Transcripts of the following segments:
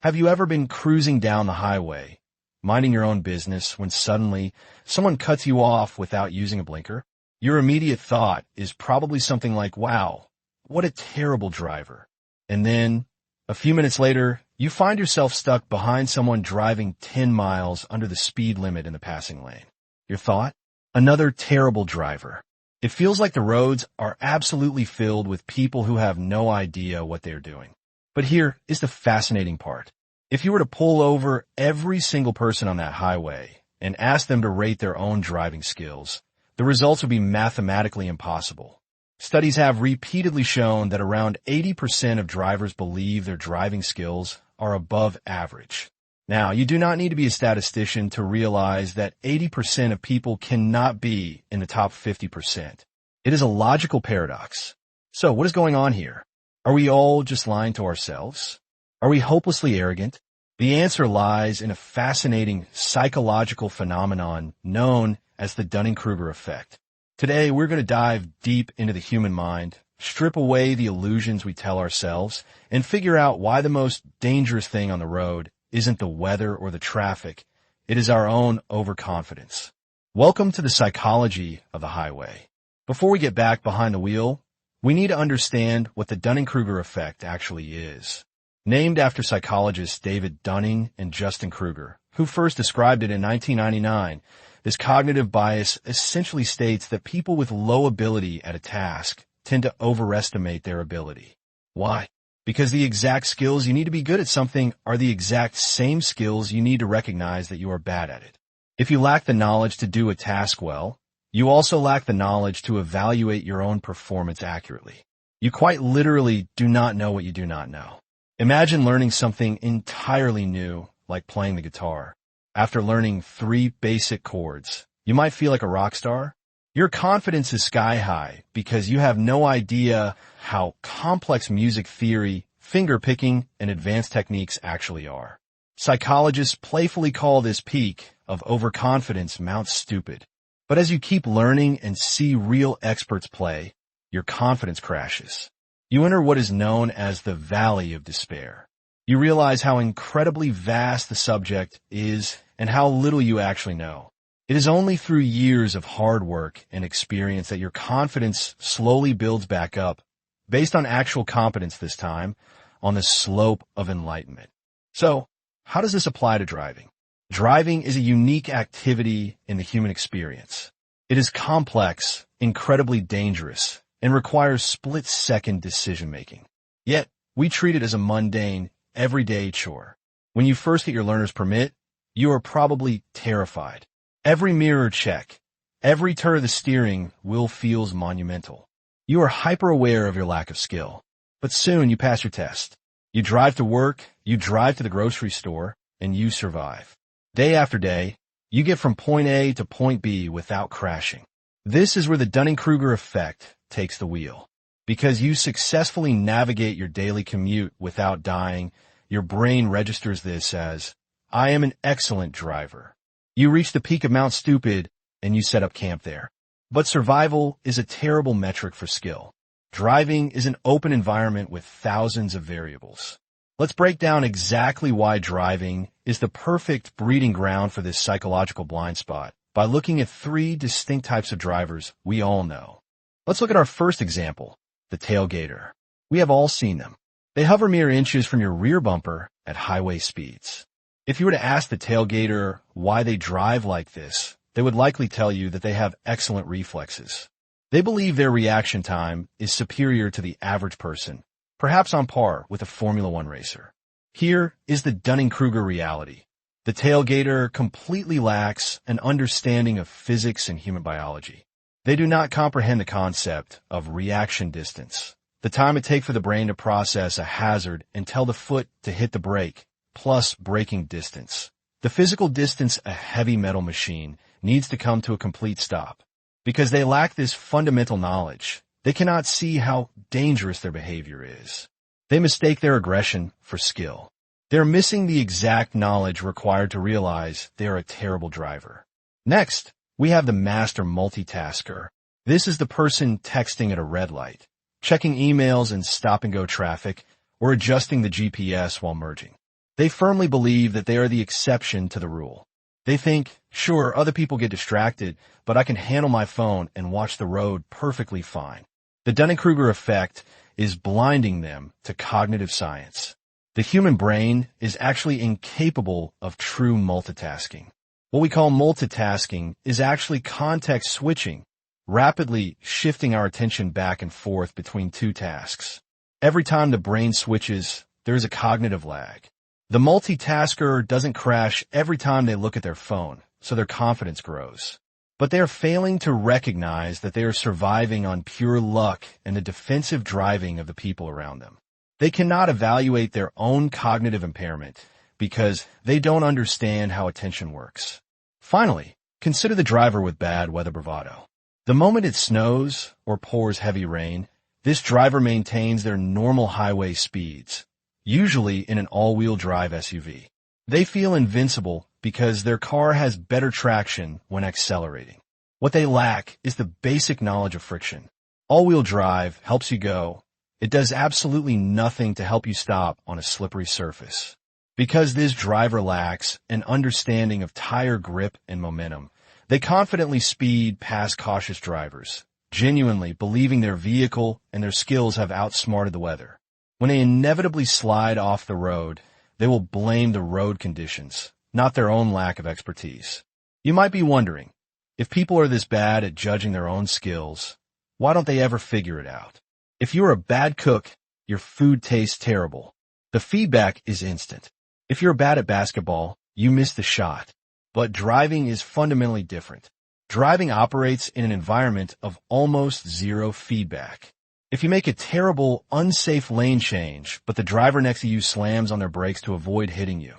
Have you ever been cruising down the highway, minding your own business, when suddenly someone cuts you off without using a blinker? Your immediate thought is probably something like, wow, what a terrible driver. And then, a few minutes later, you find yourself stuck behind someone driving 10 miles under the speed limit in the passing lane. Your thought? Another terrible driver. It feels like the roads are absolutely filled with people who have no idea what they're doing. But here is the fascinating part. If you were to pull over every single person on that highway and ask them to rate their own driving skills, the results would be mathematically impossible. Studies have repeatedly shown that around 80% of drivers believe their driving skills are above average. Now, you do not need to be a statistician to realize that 80% of people cannot be in the top 50%. It is a logical paradox. So, what is going on here? Are we all just lying to ourselves? Are we hopelessly arrogant? The answer lies in a fascinating psychological phenomenon known as the Dunning-Kruger Effect. Today, we're going to dive deep into the human mind, strip away the illusions we tell ourselves, and figure out why the most dangerous thing on the road isn't the weather or the traffic. It is our own overconfidence. Welcome to the psychology of the highway. Before we get back behind the wheel, we need to understand what the Dunning-Kruger effect actually is. Named after psychologists David Dunning and Justin Kruger, who first described it in 1999, this cognitive bias essentially states that people with low ability at a task tend to overestimate their ability. Why? Because the exact skills you need to be good at something are the exact same skills you need to recognize that you are bad at it. If you lack the knowledge to do a task well, you also lack the knowledge to evaluate your own performance accurately. You quite literally do not know what you do not know. Imagine learning something entirely new, like playing the guitar. After learning 3 basic chords, you might feel like a rock star. Your confidence is sky high because you have no idea how complex music theory, finger picking, and advanced techniques actually are. Psychologists playfully call this peak of overconfidence Mount Stupid. But as you keep learning and see real experts play, your confidence crashes. You enter what is known as the Valley of Despair. You realize how incredibly vast the subject is and how little you actually know. It is only through years of hard work and experience that your confidence slowly builds back up, based on actual competence this time, on the slope of enlightenment. So, how does this apply to driving? Driving is a unique activity in the human experience. It is complex, incredibly dangerous, and requires split-second decision-making. Yet, we treat it as a mundane, everyday chore. When you first get your learner's permit, you are probably terrified. Every mirror check, every turn of the steering wheel feels monumental. You are hyper-aware of your lack of skill. But soon you pass your test. You drive to work, you drive to the grocery store, and you survive. Day after day, you get from point A to point B without crashing. This is where the Dunning-Kruger effect takes the wheel. Because you successfully navigate your daily commute without dying, your brain registers this as, I am an excellent driver. You reach the peak of Mount Stupid, and you set up camp there. But survival is a terrible metric for skill. Driving is an open environment with thousands of variables. Let's break down exactly why driving is the perfect breeding ground for this psychological blind spot by looking at 3 distinct types of drivers we all know. Let's look at our first example, the tailgater. We have all seen them. They hover mere inches from your rear bumper at highway speeds. If you were to ask the tailgater why they drive like this, they would likely tell you that they have excellent reflexes. They believe their reaction time is superior to the average person, perhaps on par with a Formula One racer. Here is the Dunning-Kruger reality. The tailgater completely lacks an understanding of physics and human biology. They do not comprehend the concept of reaction distance, the time it takes for the brain to process a hazard and tell the foot to hit the brake, plus braking distance. The physical distance a heavy metal machine needs to come to a complete stop. Because they lack this fundamental knowledge, they cannot see how dangerous their behavior is. They mistake their aggression for skill. They're missing the exact knowledge required to realize they are a terrible driver. Next, we have the master multitasker. This is the person texting at a red light, checking emails in stop-and-go traffic, or adjusting the GPS while merging. They firmly believe that they are the exception to the rule. They think, sure, other people get distracted, but I can handle my phone and watch the road perfectly fine. The Dunning-Kruger Effect is blinding them to cognitive science. The human brain is actually incapable of true multitasking. What we call multitasking is actually context switching, rapidly shifting our attention back and forth between two tasks. Every time the brain switches, there is a cognitive lag. The multitasker doesn't crash every time they look at their phone, so their confidence grows. But they are failing to recognize that they are surviving on pure luck and the defensive driving of the people around them. They cannot evaluate their own cognitive impairment because they don't understand how attention works. Finally, consider the driver with bad weather bravado. The moment it snows or pours heavy rain, this driver maintains their normal highway speeds, usually in an all-wheel drive SUV. They feel invincible because their car has better traction when accelerating. What they lack is the basic knowledge of friction. All-wheel drive helps you go. It does absolutely nothing to help you stop on a slippery surface. Because this driver lacks an understanding of tire grip and momentum, they confidently speed past cautious drivers, genuinely believing their vehicle and their skills have outsmarted the weather. When they inevitably slide off the road, they will blame the road conditions, not their own lack of expertise. You might be wondering, if people are this bad at judging their own skills, why don't they ever figure it out? If you're a bad cook, your food tastes terrible. The feedback is instant. If you're bad at basketball, you miss the shot. But driving is fundamentally different. Driving operates in an environment of almost zero feedback. If you make a terrible, unsafe lane change, but the driver next to you slams on their brakes to avoid hitting you,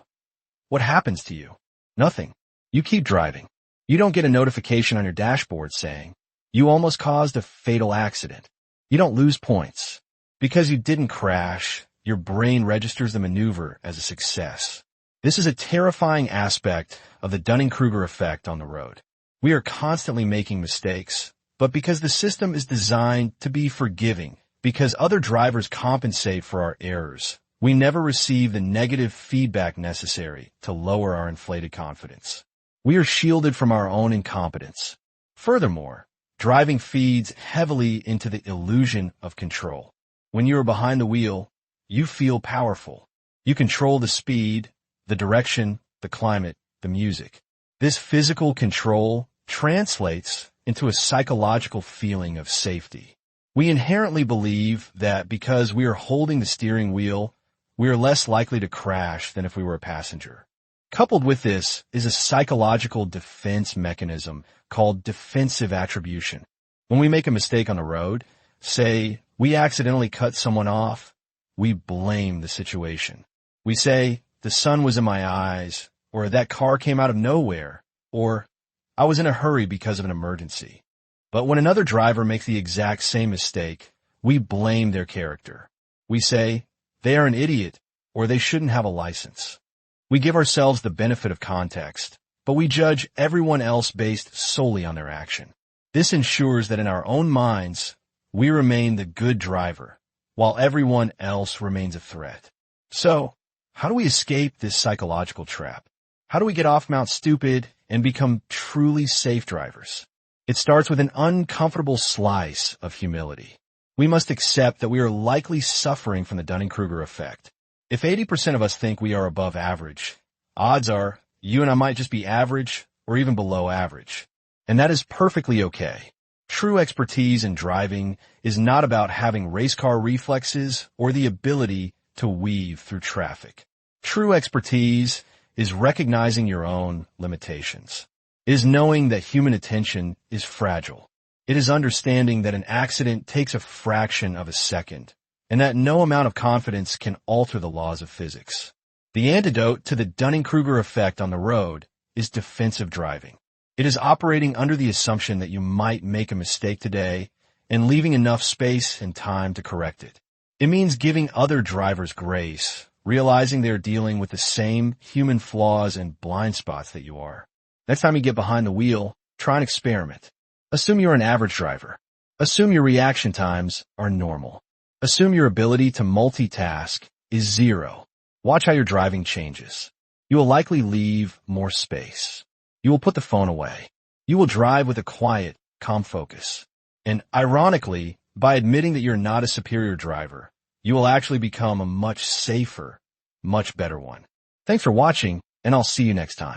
what happens to you? Nothing. You keep driving. You don't get a notification on your dashboard saying, you almost caused a fatal accident. You don't lose points. Because you didn't crash, your brain registers the maneuver as a success. This is a terrifying aspect of the Dunning-Kruger effect on the road. We are constantly making mistakes, but because the system is designed to be forgiving, because other drivers compensate for our errors, we never receive the negative feedback necessary to lower our inflated confidence. We are shielded from our own incompetence. Furthermore, driving feeds heavily into the illusion of control. When you are behind the wheel, you feel powerful. You control the speed, the direction, the climate, the music. This physical control translates into a psychological feeling of safety. We inherently believe that because we are holding the steering wheel, we are less likely to crash than if we were a passenger. Coupled with this is a psychological defense mechanism called defensive attribution. When we make a mistake on the road, say we accidentally cut someone off, we blame the situation. We say, the sun was in my eyes, or that car came out of nowhere, or I was in a hurry because of an emergency. But when another driver makes the exact same mistake, we blame their character. We say, they are an idiot, or they shouldn't have a license. We give ourselves the benefit of context, but we judge everyone else based solely on their action. This ensures that in our own minds, we remain the good driver, while everyone else remains a threat. So, how do we escape this psychological trap? How do we get off Mount Stupid and become truly safe drivers? It starts with an uncomfortable slice of humility. We must accept that we are likely suffering from the Dunning-Kruger effect. If 80% of us think we are above average, odds are you and I might just be average or even below average. And that is perfectly okay. True expertise in driving is not about having race car reflexes or the ability to weave through traffic. True expertise is recognizing your own limitations. It is knowing that human attention is fragile. It is understanding that an accident takes a fraction of a second, and that no amount of confidence can alter the laws of physics. The antidote to the Dunning-Kruger effect on the road is defensive driving. It is operating under the assumption that you might make a mistake today and leaving enough space and time to correct it. It means giving other drivers grace, realizing they're dealing with the same human flaws and blind spots that you are. Next time you get behind the wheel, try an experiment. Assume you're an average driver. Assume your reaction times are normal. Assume your ability to multitask is 0. Watch how your driving changes. You will likely leave more space. You will put the phone away. You will drive with a quiet, calm focus. And ironically, by admitting that you're not a superior driver, you will actually become a much safer, much better one. Thanks for watching, and I'll see you next time.